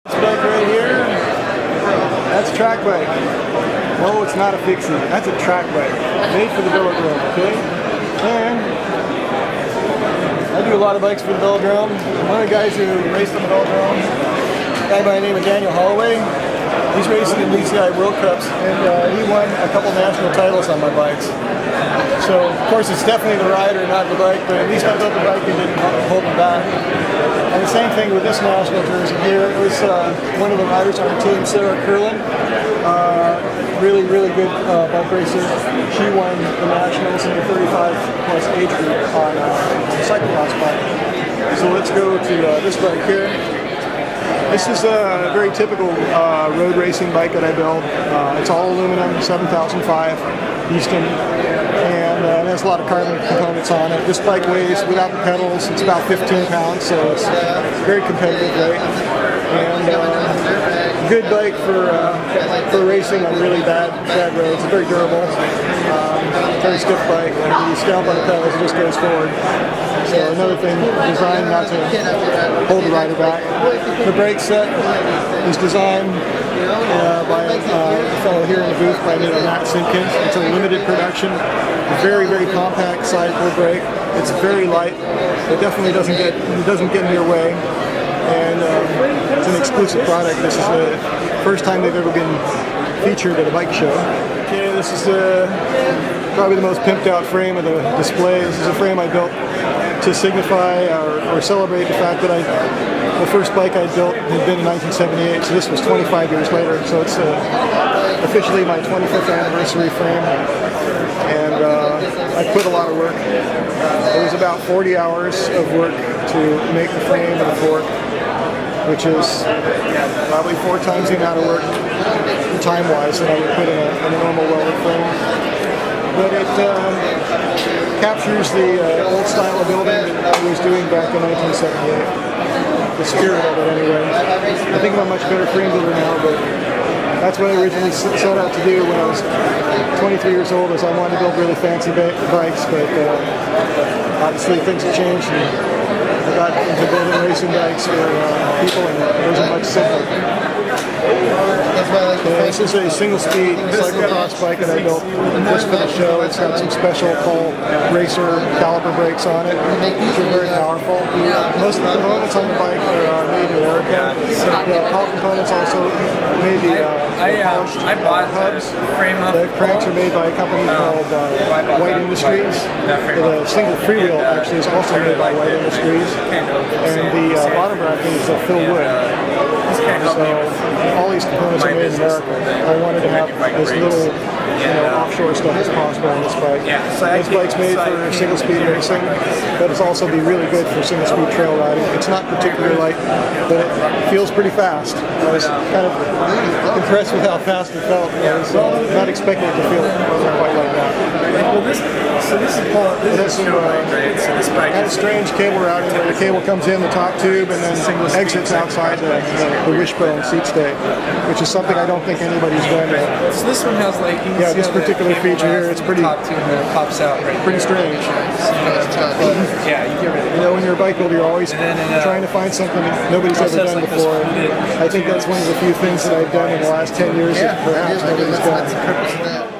This bike right here, that's a track bike. No, it's not a fixie. That's a track bike. Made for the velodrome, okay? And I do a lot of bikes for the velodrome. One of the guys who raced on the velodrome, a guy by the name of Daniel Holloway, he's racing in these World Cups, and he won a couple national titles on my bikes. So, of course, it's definitely the rider, not the bike, but at least I built the bike and didn't hold him back. And the same thing with this national jersey here. It was one of the riders on the team, Sarah Curlin. Really good bike racer. She won the nationals in the 35 plus age group on a cyclocross bike. So let's go to this bike here. This is a very typical road racing bike that I build. It's all aluminum, 7005 Easton, and it has a lot of carbon components on it. This bike weighs, without the pedals, it's about 15 pounds, so it's very competitive weight. And good bike for racing on really bad roads. It's very durable, very stiff bike. When you stamp on the pedals, it just goes forward. So another thing, designed not to hold the rider back. The brake set is designed by a fellow here in the booth by the name of Matt Simpkins. It's a limited production, very compact sidewheel brake. It's very light. It definitely doesn't get in your way. And it's an exclusive product. This is the first time they've ever been featured at a bike show. Okay, this is probably the most pimped out frame of the display. This is a frame I built to signify or celebrate the fact that the first bike I built had been in 1978, so this was 25 years later. So it's officially my 25th anniversary frame. And I put a lot of work. It was about 40 hours of work to make the frame and the fork, which is probably 4 times the amount of work time-wise that I would put in a normal welded frame. But it captures the old style of building that I was doing back in 1978. The spirit of it anyway. I think I'm a much better frame builder now, but that's what I originally set out to do when I was 23 years old, is I wanted to build really fancy bikes, but obviously things have changed, and I got into building racing bikes for people, and it wasn't much simpler. This is a single-speed cyclocross bike that I built just for the show. It's got some special Paul Racer caliper brakes on it, which are very powerful. Most of the components on the bike are made in America. The Paul components also made the polished hubs. The cranks are made by a company called White Industries. The single freewheel actually is also made by White Industries. And the bottom bracket is Phil Wood. So all these components are made in America. I wanted to have as little offshore stuff as possible on this bike. This bike's made for single-speed racing, but it's also be really good for single-speed trail riding. It's not particularly light, but it feels pretty fast. I was kind of impressed with how fast it felt. I was not expecting it to feel quite like that. Well, this is some kind of strange cable routing where the cable comes in the top tube and then exits outside the wishbone seat stay, which is something I don't think anybody's done yet. So this one has like, you can see this particular feature here, it's pretty top tube that pops out right pretty strange. Yeah, you get rid of it. When you're a bike builder, you're always trying to find something that nobody's ever done before. I think that's one of the few things that I've done in the last 10 years that perhaps nobody's done.